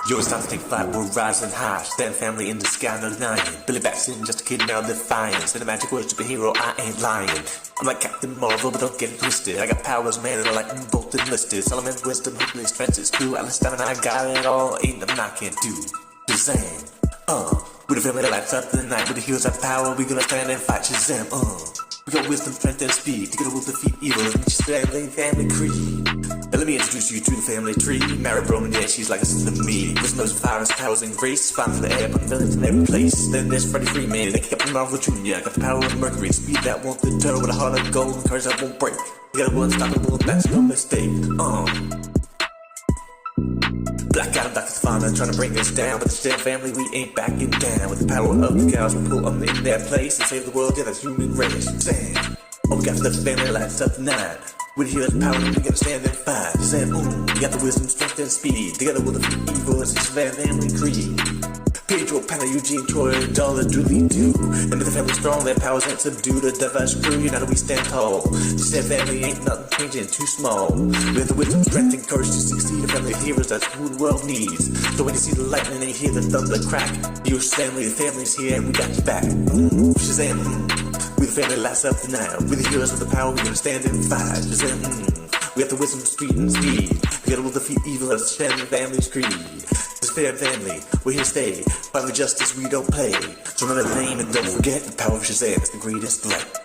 Yo, it's time to take flight, we're rising high. Shazam family in the sky, no denying. Billy Batson, just a kid now defiant. Say the magic word, superhero, I ain't lying. I'm like Captain Marvel, but don't get it twisted. I got powers, man, and I like them both enlisted. Solomon, wisdom, hopefully strength is true. Alice, stamina, I got it all, ain't nothing I can't do. Shazam, with the family that lights up the night. With the heroes have power, we gonna stand and fight. Shazam, we got wisdom, strength, and speed. Together we'll defeat evil and reach the family creed. Now let me introduce you to the family tree. Married Roman, yeah, she's like a sister to me. With most virus, powers, and grace. Fine for the air, but villains in every place. Then there's Freddie Freeman, they kept Marvel Jr. Got the power of Mercury, speed that won't deter. With a heart of gold and courage that won't break. Together we're unstoppable, that's no mistake. Black Adam, Dr. Father, trying to bring us down. With the Shazam family, we ain't backing down. With the power of the cows, we pull them in their place and save the world, yeah, that's human race. Shazam, we got the family lights up the night. With heroes power, we gotta stand and fight. Shazam, we got the wisdom, strength, and speed. Together we'll defeat evil, it's a Shazam family creed. Pedro, Panda, Eugene, Troy, Dollar, Dooley, do. And with the family strong, their powers ain't subdued. A diverse crew, united we stand tall. Shazam family ain't nothing changing, too small. We have the wisdom, strength, and courage to succeed. The family of heroes, that's who the world needs. So when you see the lightning and you hear the thunder crack, your family, the family's here and we got your back. Shazam, we the family lights up the night. We the heroes with the power, we gonna stand and fight. Shazam, we got the wisdom, speed, and speed. Together we'll defeat evil, that's the Shazam family's creed. Shazam family, we're here to stay. Fight for justice, we don't play. So remember the name and don't forget the power of Shazam is the greatest threat.